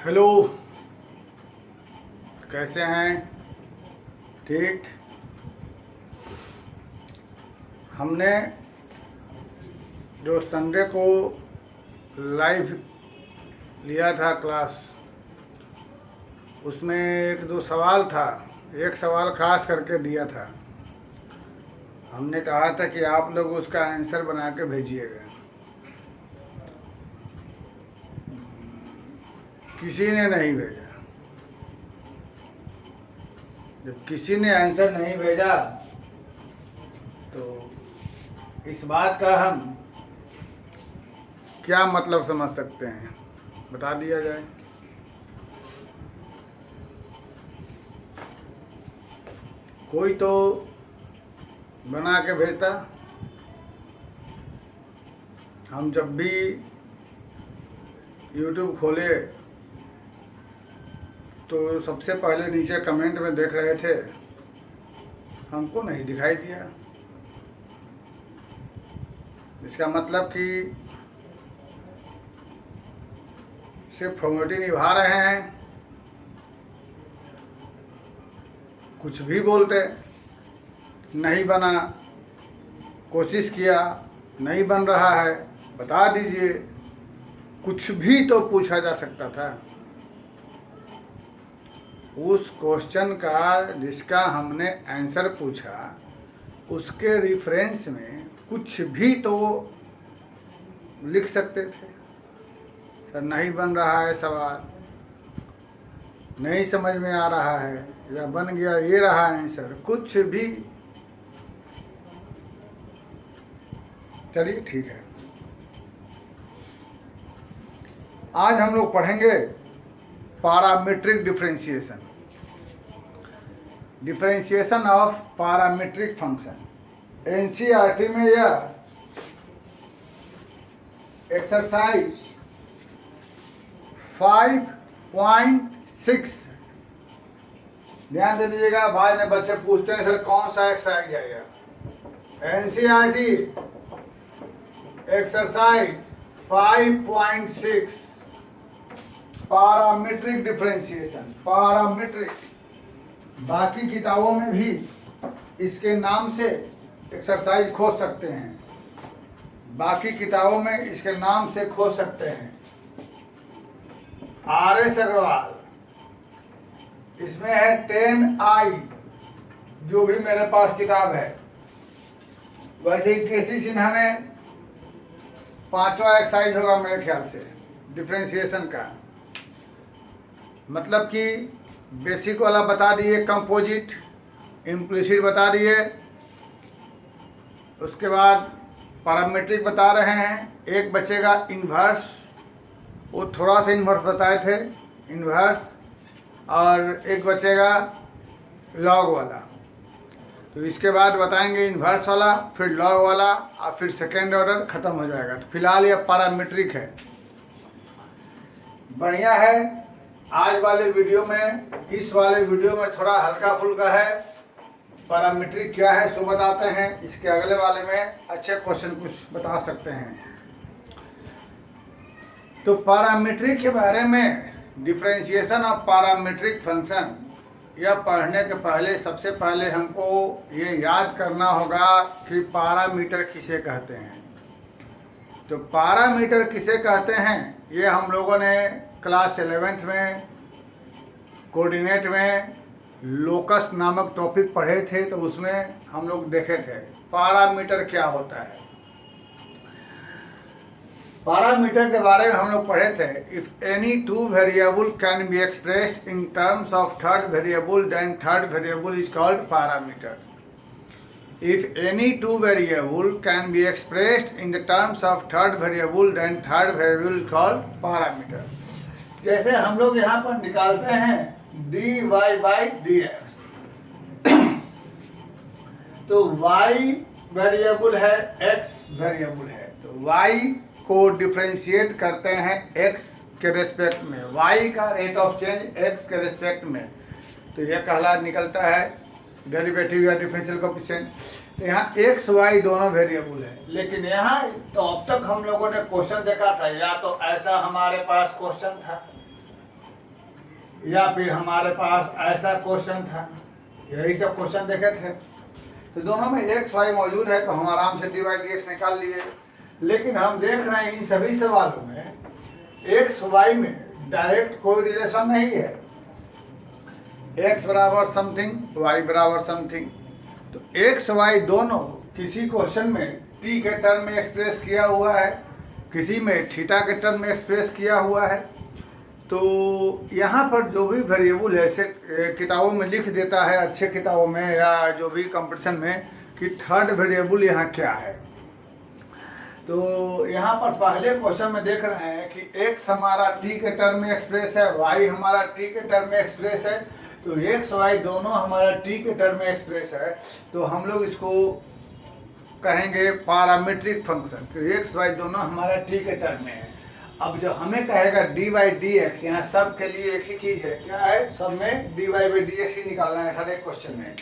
Hello, कैसे हैं? ठीक। हमने जो संडे को लाइव लिया था क्लास, उसमें एक दो सवाल था। एक सवाल खास करके दिया था। हमने कहा था कि आप लोग उसका आंसर बना के भेजिएगा। किसी ने नहीं भेजा। जब किसी ने आंसर नहीं भेजा तो इस बात का हम क्या मतलब समझ सकते हैं, बता दिया जाए। कोई तो बना के भेजता। हम जब भी YouTube खोले तो सबसे पहले नीचे कमेंट में देख रहे थे, हमको नहीं दिखाई दिया। इसका मतलब कि सिर्फ फॉर्मेलिटी निभा रहे हैं, कुछ भी बोलते। नहीं बना, कोशिश किया, नहीं बन रहा है, बता दीजिए। कुछ भी तो पूछा जा सकता था। उस क्वेश्चन का जिसका हमने आंसर पूछा, उसके रेफरेंस में कुछ भी तो लिख सकते थे। सर नहीं बन रहा है सवाल, नहीं समझ में आ रहा है, या बन गया ये रहा आंसर, कुछ भी। चलिए ठीक है। आज हम लोग पढ़ेंगे parametric differentiation, differentiation of parametric function. NCERT में यह एक्सरसाइज 5.6 ध्यान दे लीजिएगा। बाद में बच्चे पूछते हैं सर कौन सा एक्सरसाइज है यह। NCERT exercise 5.6 parametric differentiation. Parametric, बाकी किताबों में भी इसके नाम से एक्सरसाइज खोज सकते हैं। बाकी किताबों में इसके नाम से खोज सकते हैं। RS अग्रवाल, इसमें है 10I, जो भी मेरे पास किताब है। वैसे ही केसी सिन्हा में 5वां एक्सरसाइज होगा मेरे ख्याल से डिफरेंशिएशन का। मतलब कि बेसिक वाला बता दिए, कंपोजिट, इम्प्लिसिट बता दिए, उसके बाद पैरामीट्रिक बता रहे हैं। एक बचेगा इन्वर्स, वो थोड़ा सा इन्वर्स बताए थे, इन्वर्स। और एक बचेगा लॉग वाला। तो इसके बाद बताएंगे इन्वर्स वाला, फिर लॉग वाला, और फिर सेकेंड ऑर्डर ख़त्म हो जाएगा। तो फिलहाल ये पैरामीट्रिक है। बढ़िया है। आज वाले वीडियो में, इस वाले वीडियो में थोड़ा हल्का फुल्का है। पैरामीट्रिक क्या है सो बताते हैं। इसके अगले वाले में अच्छे क्वेश्चन कुछ बता सकते हैं। तो पैरामीट्रिक के बारे में, डिफरेंशिएशन ऑफ पैरामीट्रिक फंक्शन, यह पढ़ने के पहले सबसे पहले हमको ये याद करना होगा कि पैरामीटर किसे कहते हैं। तो पैरामीटर किसे कहते हैं, ये हम लोगों ने क्लास 11th में कोऑर्डिनेट में लोकस नामक टॉपिक पढ़े थे। तो उसमें हम लोग देखे थे पैरामीटर क्या होता है। पैरामीटर के बारे में हम लोग पढ़े थे। If any two variable can be expressed in terms of third variable, then third variable is called parameter. If any two variable can be expressed in the terms of third variable, then third variable is called parameter. जैसे हम लोग यहाँ पर निकालते हैं dy/dx, तो y variable है, x variable है। तो y को डिफरेंशिएट करते हैं x के रेस्पेक्ट में, y का रेट ऑफ चेंज x के रेस्पेक्ट में। तो यह कहला निकलता है डेरिवेटिव या डिफरेंशियल कोएफिशिएंट। तो यहाँ x y दोनों वेरिएबल है। लेकिन यहाँ तो अब तक हम लोगों ने क्वेश्चन देखा था, या तो ऐसा हमारे पास क्वेश्चन था या फिर हमारे पास ऐसा क्वेश्चन था, यही सब क्वेश्चन देखे थे। तो दोनों में एक्स वाई मौजूद है तो हम आराम से डी वाई डी एक्स निकाल लिए। लेकिन हम देख रहे हैं इन सभी सवालों में एक्स वाई में डायरेक्ट कोई रिलेशन नहीं है, एक्स बराबर समथिंग वाई बराबर समथिंग। तो एक्स वाई दोनों किसी क्वेश्चन में टी के टर्म में एक्सप्रेस किया हुआ है, किसी में थीटा के टर्म में एक्सप्रेस किया हुआ है। तो यहाँ पर जो भी वेरिएबल है ऐसे किताबों में लिख देता है, अच्छे किताबों में या जो भी कंपटीशन में, कि थर्ड वेरिएबल यहाँ क्या है। तो यहाँ पर पहले क्वेश्चन में देख रहे हैं कि एक्स हमारा टी के टर्म में एक्सप्रेस है, वाई हमारा टी के टर्म में एक्सप्रेस है। तो एक्स वाई दोनों हमारा टी के टर्म में एक्सप्रेस है, तो हम लोग इसको कहेंगे पैरामीट्रिक फंक्शन। तो एक्स वाई दोनों हमारा टी के टर्म में है। अब जो हमें कहेगा डी वाई डी एक्स, यहाँ सब के लिए एक ही चीज़ है, क्या है, सब में d Y by D x ही निकालना है हर एक क्वेश्चन में।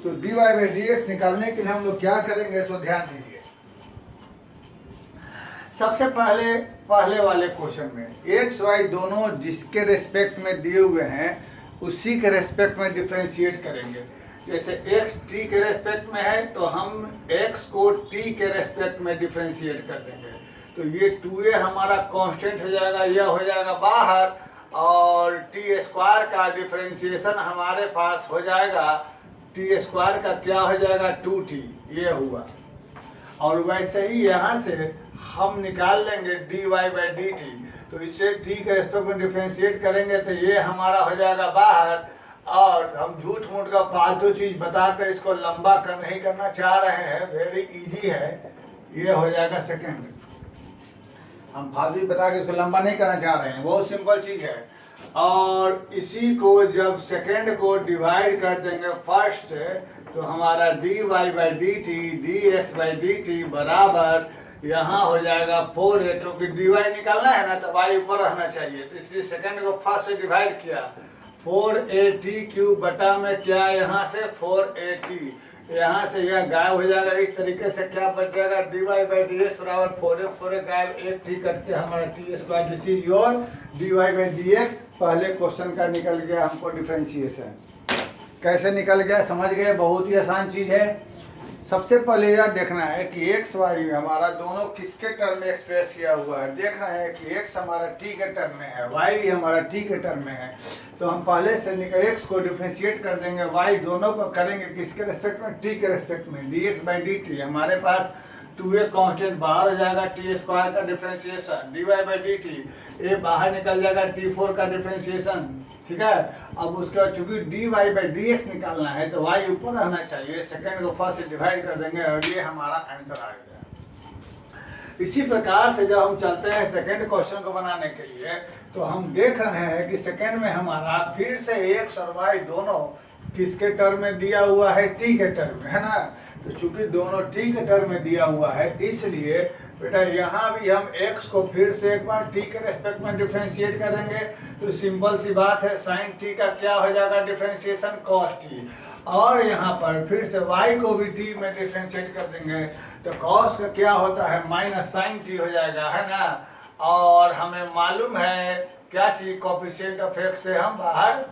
तो d Y by D x निकालने के लिए हम लोग क्या करेंगे, सो ध्यान दीजिए। सबसे पहले वाले क्वेश्चन में एक्स वाई दोनों जिसके रेस्पेक्ट में दिए हुए हैं उसी के रेस्पेक्ट में डिफ्रेंशिएट करेंगे। जैसे x t के रेस्पेक्ट में है तो हम x को t के रेस्पेक्ट में डिफ्रेंशिएट कर देंगे। तो ये 2a हमारा कांस्टेंट हो जाएगा, यह हो जाएगा बाहर, और t स्क्वायर का डिफ्रेंशिएशन हमारे पास हो जाएगा, t स्क्वायर का क्या हो जाएगा 2t, ये हुआ। और वैसे ही यहाँ से हम निकाल लेंगे dy बाई डी टी। तो इसे t के रेस्पेक्ट में डिफ्रेंशिएट करेंगे तो ये हमारा हो जाएगा बाहर, और हम झूठ मूठ का फालतू चीज बताकर इसको लंबा नहीं करना चाह रहे हैं, वेरी इजी है, ये हो जाएगा सेकेंड। हम फालतू बता के इसको लंबा नहीं करना चाह रहे हैं, बहुत सिंपल चीज है। और इसी को जब सेकेंड को डिवाइड कर देंगे फर्स्ट से, तो हमारा D Y by D T D x by D T बराबर यहाँ हो जाएगा 4a, क्योंकि डी वाई निकालना है ना तो वाई ऊपर रहना चाहिए, तो इसलिए सेकेंड को फर्स्ट से डिवाइड किया। 4at क्यूब बटा में क्या यहाँ से 4at, यहाँ से यह गायब हो जाएगा। इस तरीके से क्या बच जाएगा, D Y by D X बराबर 4a गायब, एक टी करके हमारा T square, this is your D Y by D X. पहले क्वेश्चन का निकल गया हमको डिफ्रेंशिएशन। कैसे निकल गया समझ गए, बहुत ही आसान चीज़ है। सबसे पहले यह देखना है कि एक्स वाई हमारा दोनों किसके टर्म में एक्सप्रेस किया हुआ है। देख रहे हैं कि एक्स हमारा टी के टर्म में है, वाई भी हमारा टी के टर्म में है। तो हम पहले से एक्स को डिफ्रेंशिएट कर देंगे, वाई दोनों को करेंगे किसके रेस्पेक्ट में, टी के रेस्पेक्ट में, d x by D t. हमारे पास 2a कांस्टेंट बाहर हो जाएगा, टी स्क्वायर का differentiation, d Y by D t, a बाहर निकल जाएगा, टी4 का डिफ्रेंशिएशन, ठीक है। अब उसके बाद चूंकि D Y by D X निकालना है तो वाई ऊपर रहना चाहिए, सेकेंड को फर्स्ट से डिवाइड कर देंगे और ये हमारा आंसर आ गया। इसी प्रकार से जब हम चलते हैं सेकेंड क्वेश्चन को बनाने के लिए, तो हम देख रहे हैं कि सेकेंड में हमारा फिर से एक्स और वाई दोनों किसके टर्म में दिया हुआ है, टी के टर्म में, है ना। तो चूंकि दोनों टी के टर्म में दिया हुआ है, इसलिए बेटा यहाँ भी हम x को फिर से एक बार t के रेस्पेक्ट में डिफ्रेंशिएट कर देंगे। तो सिंपल सी बात है, साइन t का क्या हो जाएगा डिफ्रेंशिएशन, cos t। और यहाँ पर फिर से y को भी t में डिफ्रेंशिएट कर देंगे, तो cos का क्या होता है माइनस साइन t हो जाएगा, है ना। और हमें मालूम है क्या चीज़, कोफिशिएंट ऑफ x से हम बाहर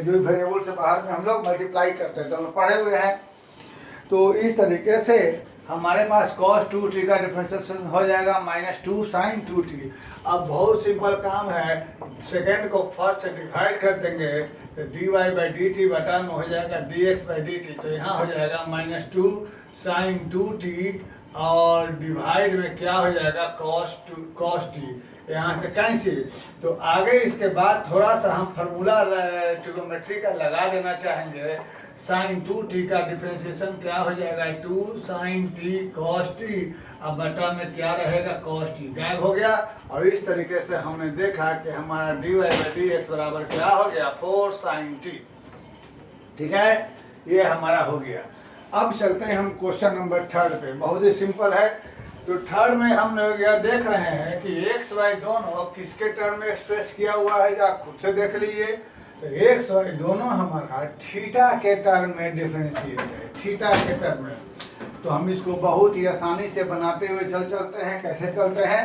जो वेरिएबल से बाहर में हम लोग मल्टीप्लाई करते हैं, तो हम पढ़े हुए हैं। तो इस तरीके से हमारे पास cos 2t का डिफरेंशिएशन हो जाएगा -2 sin 2t। अब बहुत सिंपल काम है, सेकेंड को फर्स्ट से डिवाइड कर देंगे तो dy बाई डी टी बटा में हो जाएगा dx बाई डी टी। तो यहाँ हो जाएगा -2 sin 2t और डिवाइड में क्या हो जाएगा cos t, यहाँ से कैंसिल। तो आगे इसके बाद थोड़ा सा हम फार्मूला ट्रिग्नोमेट्री का लगा देना चाहेंगे। साइन 2t का डिफ्रेंशिएशन क्या हो जाएगा 2 sin t cos t, अब बटा में क्या रहेगा cos t, गायब हो गया। और इस तरीके से हमने देखा कि हमारा dy बाई डी एक्स बराबर क्या हो गया 4 sin t, ठीक है, ये हमारा हो गया। अब चलते हैं हम क्वेश्चन नंबर 3 पे, बहुत ही सिंपल है। तो थर्ड में हम लोग यह देख रहे हैं कि एक्स वाई दोनों किसके टर्म में एक्सप्रेस किया हुआ है, आप खुद से देख लीजिए। तो एक्स वाई दोनों हमारा थीटा के टर्म में डिफरेंशिएट है, थीटा के टर्म में। तो हम इसको बहुत ही आसानी से बनाते हुए चलते हैं। कैसे चलते हैं,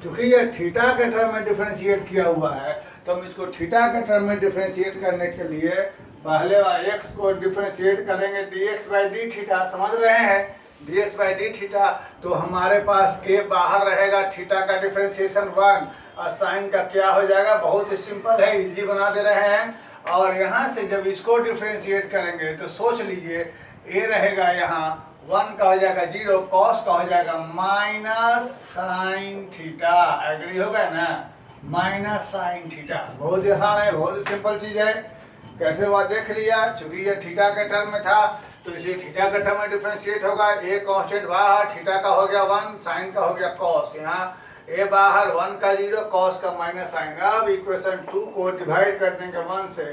क्योंकि ये थीटा के टर्म में डिफरेंशिएट किया हुआ है, तो हम इसको थीटा के टर्म में डिफरेंशिएट करने के लिए पहले x को डिफरेंशिएट करेंगे dx बाई डी थीटा, समझ रहे हैं, dx बाई डी थीटा। तो हमारे पास a बाहर रहेगा, थीटा का डिफरेंशिएशन 1 और साइन का क्या हो जाएगा, बहुत ही सिंपल है, इजी बना दे रहे हैं। और यहाँ से जब इसको डिफरेंशिएट करेंगे तो सोच लीजिए a रहेगा यहाँ 1 का हो जाएगा 0, कॉस का हो जाएगा माइनस साइन थीटा, एग्री हो गया ना, माइनस साइन थीटा। बहुत ही आसान है, बहुत ही सिंपल चीज है, कैसे हुआ देख लिया। चूंकि ये थीटा के टर्म में था तो इसे थीटा के टर्म में डिफरेंशिएट होगा, ए कांस्टेंट बाहर, थीटा का हो गया 1, साइन का हो गया कॉस, यहाँ ए बाहर 1 का 0, कॉस का माइनस साइन। अब इक्वेशन 2 को डिवाइड कर देंगे 1 से,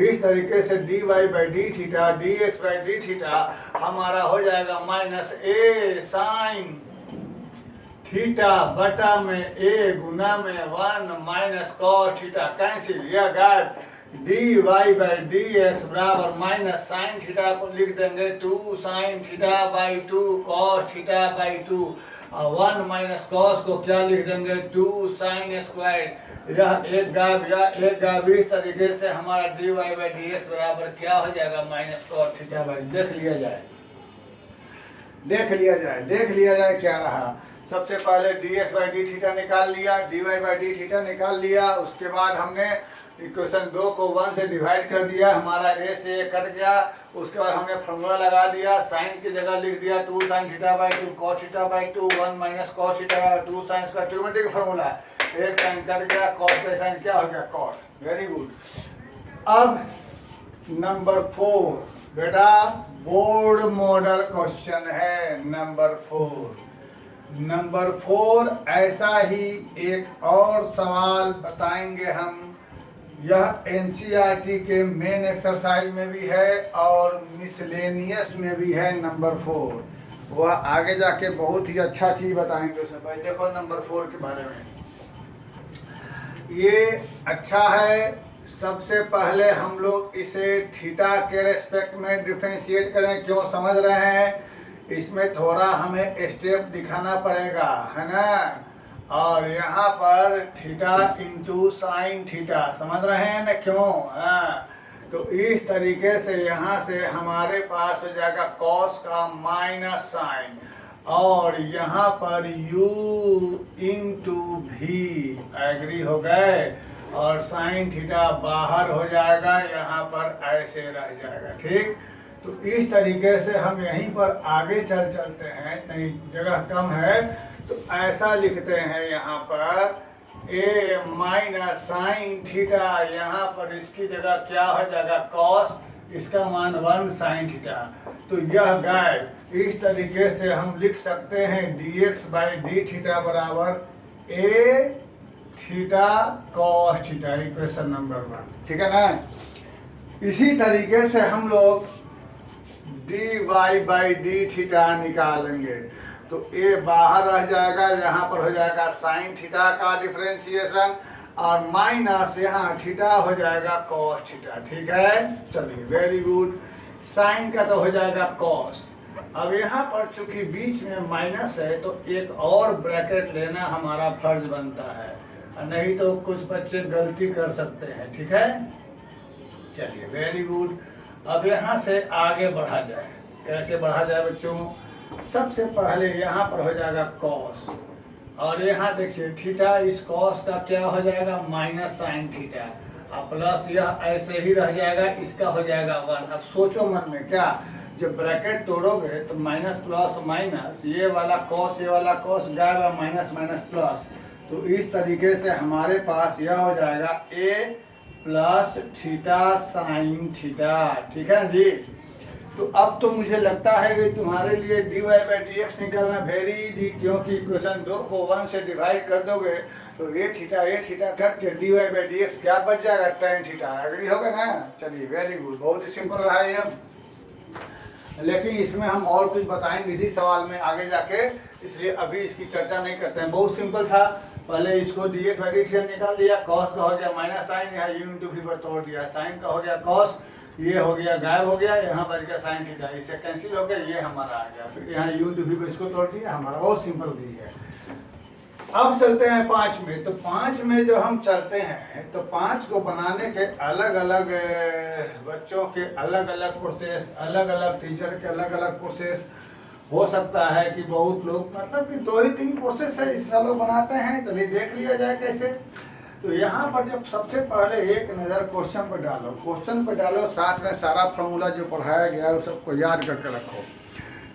इस तरीके से dy by D theta dx by D theta हमारा हो जाएगा माइनस ए साइन थीटा बटा में ए गुना में 1 माइनस कॉस थीटा, कैंसिल, यह गायब। dy बाई डी एक्स बराबर माइनस साइन थीटा को लिख देंगे 2 sine theta by 2 cos theta by 2, और 1 माइनस कॉस को क्या लिख देंगे 2 साइन स्क्वायर, यह एक गायब। इस तरीके से हमारा dy बाई डी एक्स बराबर क्या हो जाएगा माइनस कॉस थीटा बाई, देख लिया जाए क्या रहा। सबसे पहले dx बाई डी थीटा निकाल लिया, dy बाई डी थीटा निकाल लिया, उसके बाद हमने इक्वेशन 2 को 1 से डिवाइड कर दिया, हमारा a से a कट गया। उसके बाद हमने फॉर्मूला लगा दिया, साइन की जगह लिख दिया 2 sine theta by 2 cos theta by 2, 1 minus cos theta 2 sine का ट्रिग्नोमेट्रिक फॉर्मूला है, एक साइन कट गया, कॉस पे साइन क्या हो गया कॉस, वेरी गुड। अब नंबर 4 बेटा बोर्ड मॉडल क्वेश्चन है, नंबर 4 ऐसा ही एक और सवाल बताएंगे हम, यह एनसीईआरटी के मेन एक्सरसाइज में भी है और मिसलेनियस में भी है। नंबर 4 वह आगे जाके बहुत ही अच्छा चीज बताएंगे उसमें। भाई देखो नंबर 4 के बारे में, ये अच्छा है। सबसे पहले हम लोग इसे थीटा के रेस्पेक्ट में डिफरेंशिएट करें, क्यों समझ रहे हैं, इसमें थोड़ा हमें स्टेप दिखाना पड़ेगा, है ना। और यहाँ पर थीटा इंटू साइन थीटा, समझ रहे हैं ना क्यों, हाँ। तो इस तरीके से यहाँ से हमारे पास हो जाएगा कॉस का माइनस साइन, और यहाँ पर u इंटू भी, एग्री हो गए, और साइन थीटा बाहर हो जाएगा, यहाँ पर ऐसे रह जाएगा, ठीक। तो इस तरीके से हम यहीं पर आगे चलते हैं, नहीं जगह कम है तो ऐसा लिखते हैं यहाँ पर a माइनस साइन थीटा, यहाँ पर इसकी जगह क्या हो जाएगा कॉस, इसका मान 1 साइन थीटा, तो यह गायब। इस तरीके से हम लिख सकते हैं dx बाई डी थीटा बराबर a theta cos theta, equation number 1, ठीक है ना। इसी तरीके से हम लोग dy बाई डी थीटा निकालेंगे, तो a बाहर रह जाएगा, यहाँ पर हो जाएगा साइन थीटा का डिफरेंशिएशन, और माइनस यहाँ थीटा हो जाएगा कॉस थीटा, ठीक है। चलिए वेरी गुड, साइन का तो हो जाएगा कॉस। अब यहाँ पर चूंकि बीच में माइनस है तो एक और ब्रैकेट लेना हमारा फर्ज बनता है, नहीं तो कुछ बच्चे गलती कर सकते हैं, ठीक है। चलिए वेरी गुड, अब यहाँ से आगे बढ़ा जाए, कैसे बढ़ा जाए बच्चों, सबसे पहले यहाँ पर हो जाएगा कॉस, और यहाँ देखिए थीटा, इस कॉस का क्या हो जाएगा माइनस साइन थीटा, और प्लस यह ऐसे ही रह जाएगा, इसका हो जाएगा 1। अब सोचो मन में, क्या जब ब्रैकेट तोड़ोगे तो माइनस प्लस माइनस, ये वाला कॉस गायब, माइनस माइनस प्लस, तो इस तरीके से हमारे पास यह हो जाएगा a plus theta sine theta, ठीक है जी। तो अब तो मुझे लगता है कि तुम्हारे लिए dy बाई डी एक्स निकालना वेरी इजी, क्योंकि इक्वेशन 2 को 1 से डिवाइड कर दोगे तो a थीटा कट के dy बाई डी एक्स क्या बच जाएगा tan थीटा, एग्री होगा ना। चलिए वेरी गुड, बहुत ही सिंपल रहा है ये, लेकिन इसमें हम और कुछ बताएंगे इसी सवाल में आगे जाके, इसलिए अभी इसकी चर्चा नहीं करते हैं। बहुत सिंपल था, पहले इसको dx बाई डी थीटा निकाल लिया, कॉस का हो गया माइनस साइन, यहाँ u इंटू भी पर तोड़ दिया, साइन का हो गया कॉस, ये हो गया गायब हो गया, यहाँ बच गया साइन थीटा, इससे कैंसिल हो गया, ये हमारा आ गया, फिर यहाँ u इंटू भी पर इसको तोड़ दिया, हमारा बहुत सिंपल भी है। अब चलते हैं 5 में। तो 5 में जो हम चलते हैं तो 5 को बनाने के अलग अलग बच्चों के अलग अलग प्रोसेस, अलग अलग टीचर के अलग अलग प्रोसेस। हो सकता है कि बहुत लोग मतलब कि 2 ही 3 प्रोसेस है इस लोग बनाते हैं। चलिए देख लिया जाए कैसे। तो यहाँ पर जब सबसे पहले एक नज़र क्वेश्चन पर डालो, क्वेश्चन पर डालो, साथ में सारा फार्मूला जो पढ़ाया गया है उस सबको याद करके रखो।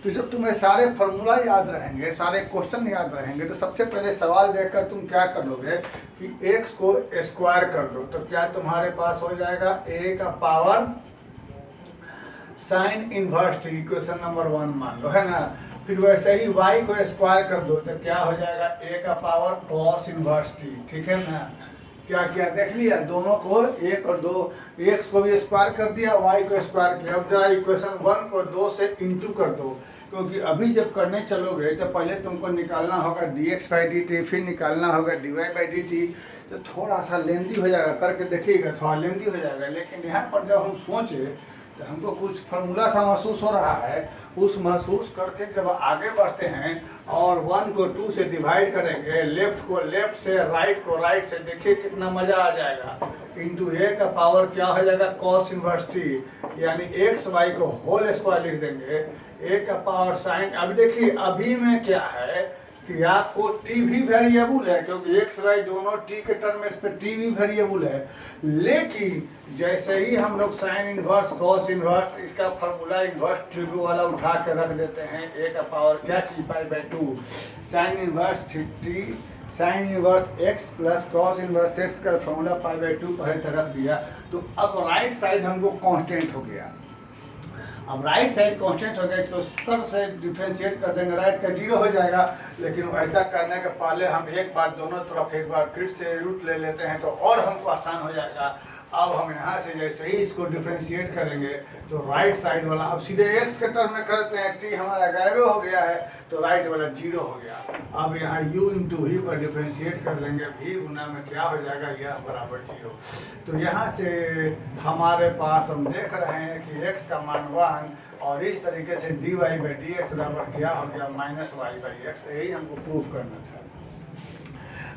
तो जब तुम्हें सारे फार्मूला याद रहेंगे, सारे क्वेश्चन याद रहेंगे, तो सबसे पहले सवाल देखकर तुम क्या कर लोगे कि x को स्क्वायर कर दो। तो क्या तुम्हारे पास हो जाएगा a का power sine inverse t, question number 1 मान लो, है ना। फिर वैसे ही y को स्क्वायर कर दो तो क्या हो जाएगा a का पावर कॉस इनवर्स t, ठीक है ना। क्या किया देख लिया, दोनों को 1 और 2, x को भी स्क्वायर कर दिया, y को स्क्वायर किया। अब जरा इक्वेशन 1 को 2 से इंटू कर दो, क्योंकि अभी जब करने चलोगे तो पहले तुमको निकालना होगा dx/dt, फिर निकालना होगा dy/dt। तो थोड़ा सा लेंदी हो जाएगा, करके देखिएगा थोड़ा लेंदी हो जाएगा। लेकिन यहाँ पर जब हम सोचे तो हमको कुछ फार्मूला सा महसूस हो रहा है। उस महसूस करके जब आगे बढ़ते हैं और 1 को 2 से डिवाइड करेंगे, लेफ्ट को लेफ्ट से, राइट को राइट से, देखिए कितना मज़ा आ जाएगा। इंटू a का पावर क्या हो जाएगा कॉस इनवर्स t, यानी एक्स वाई को होल स्क्वायर लिख देंगे, a का पावर साइन। अब देखिए अभी में क्या है कि आपको t भी वेरिएबल है, क्योंकि x y दोनों t के टर्म में, इस पर t भी वेरिएबल है। लेकिन जैसे ही हम लोग साइन इनवर्स कॉस इनवर्स इसका फार्मूला इनवर्स ट्रिब्यू वाला उठा के रख देते हैं, a का पावर क्या चीज पाई/2 sine inverse t sine inverse x plus cos inverse x का फार्मूला पाई/2 पहले तरफ दिया। तो अब राइट साइड हमको कांस्टेंट हो गया। अब राइट साइड कांस्टेंट हो गया, इसको स्तर से डिफ्रेंशिएट कर देंगे, राइट का 0 हो जाएगा। लेकिन ऐसा करने के पहले हम एक बार दोनों तरफ एक बार फिर से रूट ले लेते हैं तो और हमको आसान हो जाएगा। अब हम यहाँ से जैसे ही इसको डिफ्रेंशिएट करेंगे तो राइट साइड वाला अब सीधे x के टर्म में करते हैं, t हमारा गायब हो गया है तो राइट वाला 0 हो गया। अब यहाँ u इंटू v पर डिफ्रेंशिएट कर देंगे, v गुना में क्या हो जाएगा यह बराबर 0। तो यहाँ से हमारे पास हम देख रहे हैं कि x का मान 1 और इस तरीके से dy/dx बराबर क्या हो गया -y/x। यही हमको प्रूव करना था।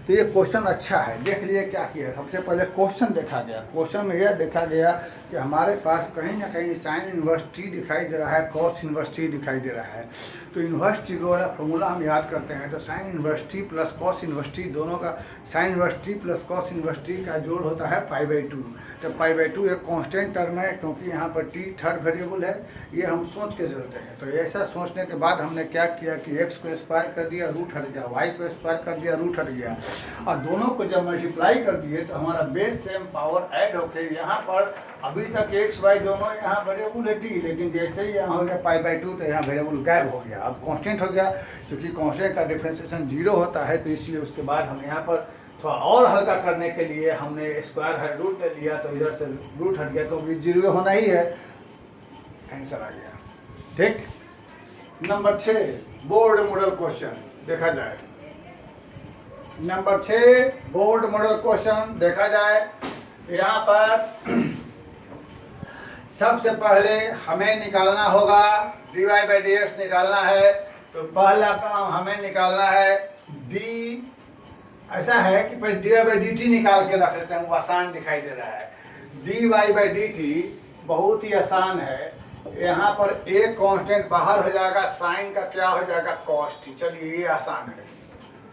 तो ये क्वेश्चन अच्छा है, देख लिए क्या किया। सबसे पहले क्वेश्चन देखा गया, क्वेश्चन में यह देखा गया कि हमारे पास कहीं ना कहीं साइन इनवर्स t दिखाई दे रहा है, कॉस इनवर्स t दिखाई दे रहा है। तो इनवर्स t वाला फॉर्मूला हम याद करते हैं तो sign inverse t plus cos inverse t दोनों का, sign inverse t plus cos inverse t का जोड़ होता है पाई/2। तो पाई/2 एक कांस्टेंट टर्म है, क्योंकि यहाँ पर t थर्ड वेरिएबल है। ये हम सोच के चलते हैं। तो ऐसा सोचने के बाद हमने क्या किया कि x को स्क्वायर कर दिया, रूट हट गया, y को स्क्वायर कर दिया, रूट हट गया, और दोनों को जब मल्टीप्लाई कर दिए तो हमारा बेस सेम पावर ऐड होके यहाँ पर अभी तक x y दोनों यहाँ वेरिएबल है t, लेकिन जैसे ही यहाँ हो गया पाई/2 तो यहाँ वेरिएबल गायब हो गया, अब कांस्टेंट हो गया। क्योंकि कांस्टेंट का डिफरेंशिएशन 0 होता है तो इसलिए उसके बाद हम यहाँ पर थोड़ा और हल्का करने के लिए हमने स्क्वायर है रूट ले लिया, तो इधर से रूट हट गया तो भी 0 होना ही है, आंसर आ गया। ठीक, नंबर 6 बोर्ड मॉडल क्वेश्चन देखा जाए। नंबर 6 बोर्ड मॉडल क्वेश्चन देखा जाए। यहाँ पर सबसे पहले हमें निकालना होगा dy/dx निकालना है। तो पहला काम हमें निकालना है d, ऐसा है कि पहले dy/dt निकाल के रख लेते हैं, वो आसान दिखाई दे रहा है। dy/dt बहुत ही आसान है। यहाँ पर एक कांस्टेंट बाहर हो जाएगा, साइन का क्या हो जाएगा कॉस t। चलिए ये आसान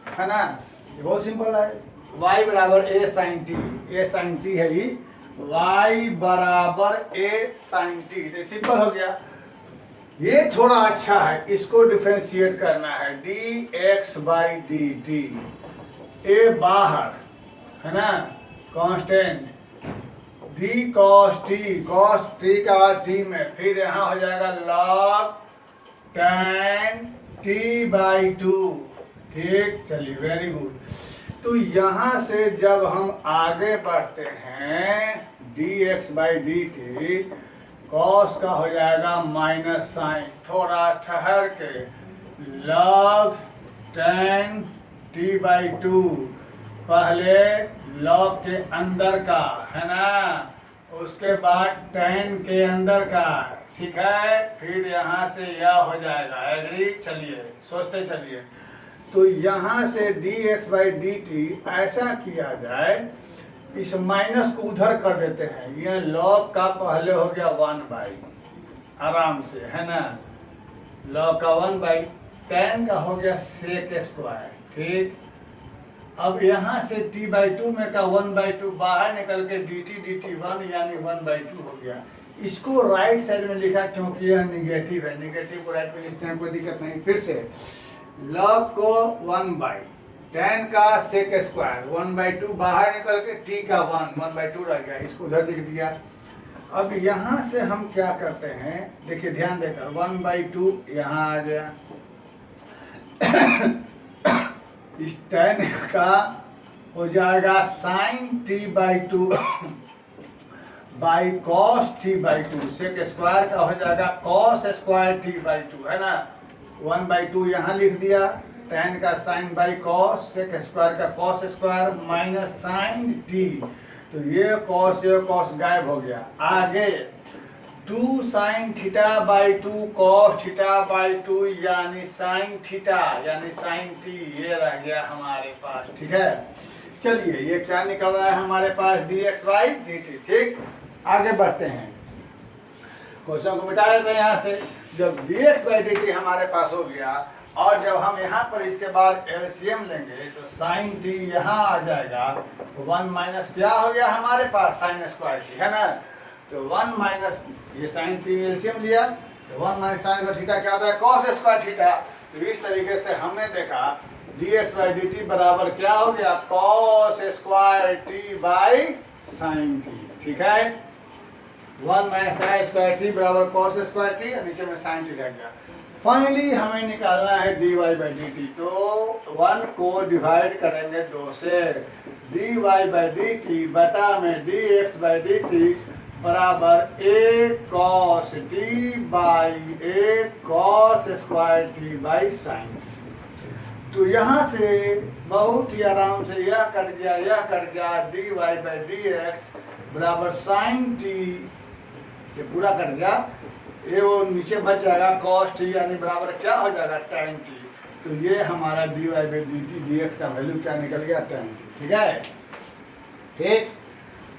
है ना, ये बहुत सिंपल है। y बराबर a sin t, a sin t है ही, y बराबर a sin t, तो सिंपल हो गया। ये थोड़ा अच्छा है, इसको डिफरेंशिएट करना है dx/dt, a बाहर है ना, कांस्टेंट d cos t का t में, फिर यहाँ हो जाएगा log tan t/2। ठीक, चलिए वेरी गुड। तो यहाँ से जब हम आगे बढ़ते हैं dx/dt, कॉस का हो जाएगा माइनस साइन, थोड़ा ठहर के log tan t/2, पहले log के अंदर का है ना, उसके बाद tan के अंदर का, ठीक है। फिर यहाँ से यह हो जाएगा, एग्री, चलिए सोचते चलिए। तो यहाँ से dx/dt ऐसा किया जाए, इस माइनस को उधर कर देते हैं। ये लॉग का पहले हो गया 1/, आराम से, है ना। लॉग का 1/, tan का हो गया sec², ठीक। अब यहाँ से t/2 में का 1/2 बाहर निकल के dt/1 यानी 1/2 हो गया। इसको राइट साइड में लिखा क्योंकि यह निगेटिव है, निगेटिव को राइट में लिखते हैं, कोई दिक्कत नहीं। फिर से लॉग को 1/, tan का sec², 1/2 बाहर निकल के t का 1/2 रह गया, इसको उधर लिख दिया। अब यहाँ से हम क्या करते हैं, देखिए ध्यान देकर, 1/2 यहाँ आ गया। इस tan का हो जाएगा sin t/2 by cos t/2, sec² का हो जाएगा cos² t/2, है ना। 1/2 यहाँ लिख दिया, tan का sin बाई cos, sec² का cos² माइनस sin t, तो ये cos गायब हो गया। आगे 2 sin θ/2 cos θ/2 यानी sin थीटा यानी sin t, ये रह गया हमारे पास, ठीक है। चलिए ये क्या निकल रहा है हमारे पास, dx/dt, ठीक। आगे बढ़ते हैं, क्वेश्चन को मिटा देते हैं यहाँ से। जब dx/dt हमारे पास हो गया और जब हम यहाँ पर इसके बाद एलसीएम लेंगे तो sin t यहाँ आ जाएगा, 1 माइनस क्या हो गया हमारे पास sin² t, है ना। तो 1 माइनस ये sin t एलसीएम लिया, तो 1 माइनस sin थीटा क्या आता है, cos² थीटा। तो इस तरीके से हमने देखा dx/dt बराबर क्या हो गया, cos² t/sin t, ठीक है। 1 माइनस sin² t बराबर cos² t, नीचे में sin t रह गया। फाइनली हमें निकालना है dy/dt, तो 1 को डिवाइड करेंगे 2 से, dy/dt बटा में dx/dt बराबर a cos t by a cos² t/sin। तो यहाँ से बहुत ही आराम से यह कट गया, dy/dx बराबर sin t, ये पूरा कट गया, ये वो नीचे बच जाएगा cos t यानी बराबर क्या हो जाएगा tan t। तो ये हमारा dy/dt dx का वैल्यू क्या निकल गया, tan t, ठीक है, ठीक।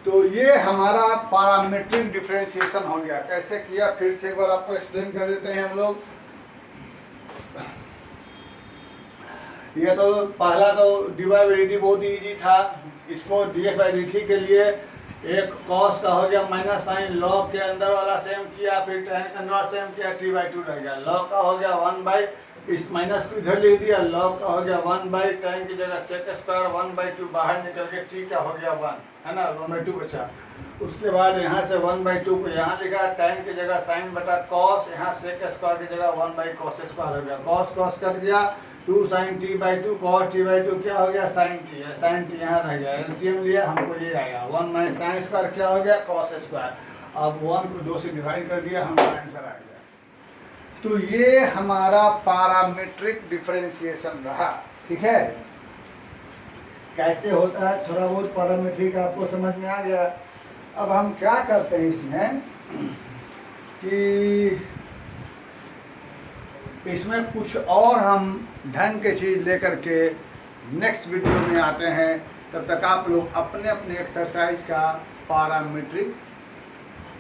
तो ये हमारा पैरामीट्रिक डिफरेंशिएशन हो गया। कैसे किया फिर से एक बार आपको एक्सप्लेन कर देते हैं हम लोग। ये तो पहला तो dy/dt बहुत इजी था, इसको dx/dt के लिए एक cos का हो गया माइनस साइन, लॉग के अंदर वाला सेम किया, फिर tan के अंदर वाला सेम किया, t/2 रह गया। लॉग का हो गया 1/, इस माइनस को इधर लिख दिया, लॉग का हो गया 1/, tan की जगह sec² 1/2 बाहर निकल के t का हो गया 1, है ना, 1/2 बचा। उसके बाद यहाँ से 1/2 को यहाँ लिखा, tan की जगह sin बटा cos, यहाँ sec² की जगह 1/cos² हो गया, cos कट गया, 2 sin t/2 cos t/2 क्या हो गया, sin t है, sin t यहाँ रह गया। एलसीएम लिया, हमको ये आया 1 माइनस sin² क्या हो गया, cos²। अब 1 को 2 से डिवाइड कर दिया, हमारा आंसर आ गया। तो ये हमारा पैरामीट्रिक डिफरेंशिएशन रहा, ठीक है। कैसे होता है थोड़ा बहुत पैरामीट्रिक आपको समझ में आ गया। अब हम क्या करते हैं इसमें कि इसमें कुछ और हम ढंग की चीज़ लेकर के नेक्स्ट वीडियो में आते हैं। तब तक आप लोग अपने अपने एक्सरसाइज का पैरामीट्रिक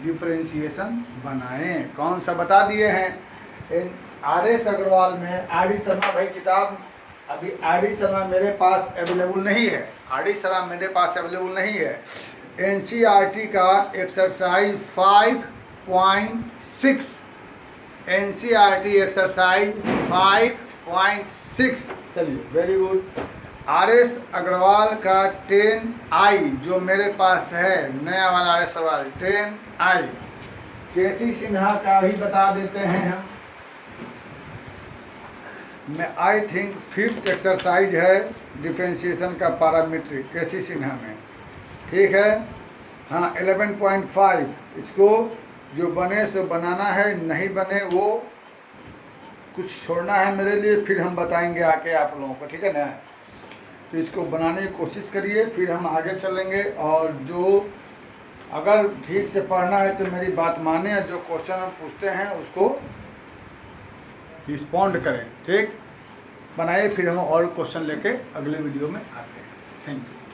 डिफरेंशिएशन बनाएं। कौन सा बता दिए हैं, RS अग्रवाल में RD शर्मा भाई किताब, अभी RD शर्मा मेरे पास अवेलेबल नहीं है, RD शर्मा मेरे पास अवेलेबल नहीं है। NCERT का एक्सरसाइज 5.6, NCERT एक्सरसाइज 5.6, चलिए वेरी गुड। RS अग्रवाल का 10I जो मेरे पास है, नया वाला RS अग्रवाल 10I। केसी सिन्हा का भी बता देते हैं हम, मैं आई थिंक 5th एक्सरसाइज है डिफरेंशिएशन का पैरामीट्रिक, केसी सिन्हा में, ठीक है। हाँ 11.5, इसको जो बने सो बनाना है, नहीं बने वो कुछ छोड़ना है मेरे लिए, फिर हम बताएंगे आके आप लोगों को, ठीक है ना। तो इसको बनाने की कोशिश करिए, फिर हम आगे चलेंगे। और जो अगर ठीक से पढ़ना है तो मेरी बात माने, जो क्वेश्चन हम पूछते हैं उसको रिस्पॉन्ड करें, ठीक। बनाइए, फिर हम और क्वेश्चन लेके अगले वीडियो में आते हैं। Thank you.